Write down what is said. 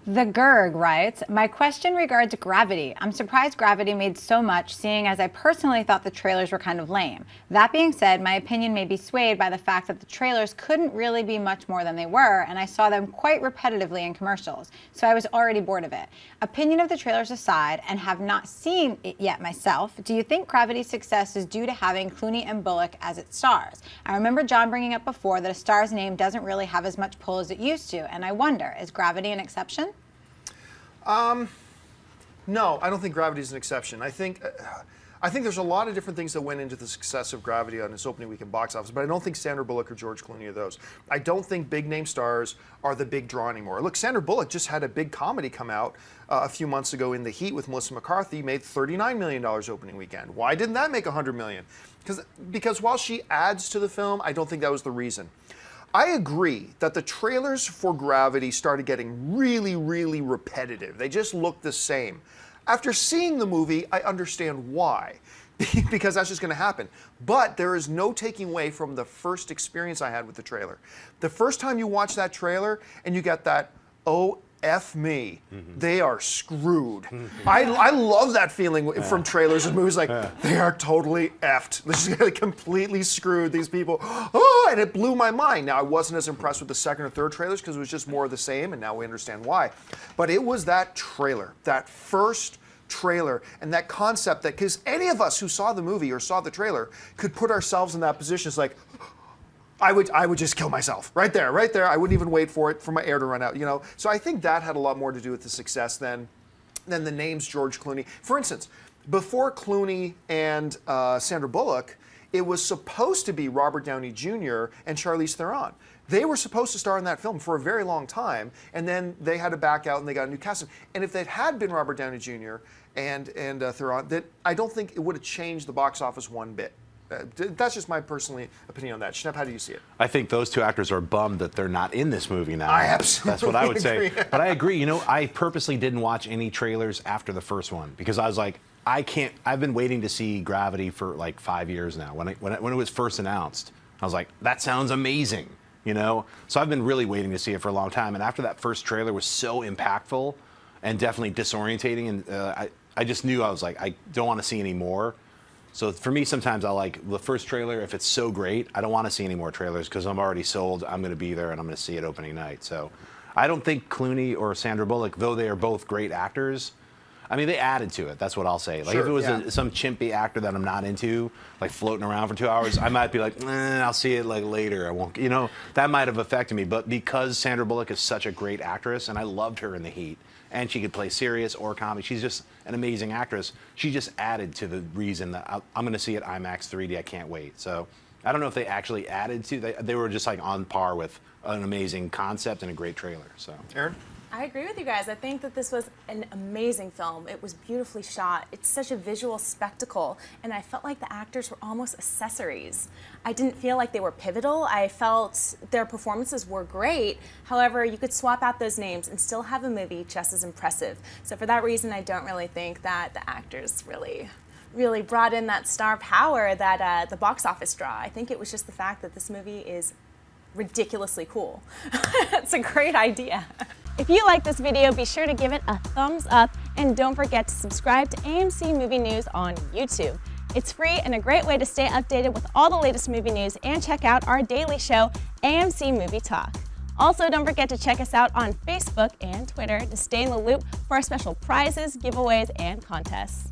TheGERG writes, my question regards Gravity. I'm surprised Gravity made so much, seeing as I personally thought the trailers were kind of lame. That being said, my opinion may be swayed by the fact that the trailers couldn't really be much more than they were, and I saw them quite repetitively in commercials, so I was already bored of it. Opinion of the trailers aside, and have not seen it yet myself, do you think Gravity's success is due to having Clooney and Bullock as its stars? I remember John bringing up before that a star's name doesn't really have as much pull as it used to, and I wonder, is Gravity an exception? No, I don't think Gravity is an exception. I think there's a lot of different things that went into the success of Gravity on its opening weekend box office, but I don't think Sandra Bullock or George Clooney are those. I don't think big name stars are the big draw anymore. Look, Sandra Bullock just had a big comedy come out a few months ago, In the Heat with Melissa McCarthy, made $39 million opening weekend. Why didn't that make $100 million? Because while she adds to the film, I don't think that was the reason. I agree that the trailers for Gravity started getting really, really repetitive. They just looked the same. After seeing the movie, I understand why, because that's just going to happen. But there is no taking away from the first experience I had with the trailer. The first time you watch that trailer and you get that, oh, F me, they are screwed. I love that feeling from trailers and movies, like, they are totally effed. This is completely screwed, these people. Oh, and it blew my mind. Now, I wasn't as impressed with the second or third trailers because it was just more of the same, and now we understand why. But it was that trailer, that first trailer, and that concept that, because any of us who saw the movie or saw the trailer could put ourselves in that position. It's like, I would just kill myself right there. I wouldn't even wait for my air to run out, you know. So I think that had a lot more to do with the success than the names George Clooney. For instance, before Clooney and Sandra Bullock, it was supposed to be Robert Downey Jr. and Charlize Theron. They were supposed to star in that film for a very long time, and then they had to back out and they got a new casting. And if it had been Robert Downey Jr. and Theron, that I don't think it would have changed the box office one bit. That's just my personal opinion on that. Schnepp, how do you see it? I think those two actors are bummed that they're not in this movie now. I absolutely That's what I would agree. say. But I agree. You know, I purposely didn't watch any trailers after the first one because I was like, I've been waiting to see Gravity for like 5 years now. When it was first announced, I was like, that sounds amazing, you know? So I've been really waiting to see it for a long time. And after that first trailer was so impactful and definitely disorientating, and I just knew, I was like, I don't want to see any more. So for me, sometimes I like the first trailer. If it's so great, I don't want to see any more trailers because I'm already sold. I'm going to be there and I'm going to see it opening night. So I don't think Clooney or Sandra Bullock, though they are both great actors, I mean, they added to it. That's what I'll say. Like, sure, if it was some chimpy actor that I'm not into, like floating around for 2 hours, I might be like, I'll see it like later. I won't, you know, that might have affected me. But because Sandra Bullock is such a great actress, and I loved her in The Heat, and she could play serious or comedy. She's just an amazing actress. She just added to the reason that I'm going to see it IMAX 3D. I can't wait. So I don't know if they actually added to. They were just like on par with an amazing concept and a great trailer. So, Erin? I agree with you guys. I think that this was an amazing film. It was beautifully shot. It's such a visual spectacle, and I felt like the actors were almost accessories. I didn't feel like they were pivotal. I felt their performances were great. However, you could swap out those names and still have a movie just as impressive. So for that reason, I don't really think that the actors really brought in that star power that the box office draw. I think it was just the fact that this movie is ridiculously cool. It's a great idea. If you like this video, be sure to give it a thumbs up and don't forget to subscribe to AMC Movie News on YouTube. It's free and a great way to stay updated with all the latest movie news and check out our daily show, AMC Movie Talk. Also, don't forget to check us out on Facebook and Twitter to stay in the loop for our special prizes, giveaways, and contests.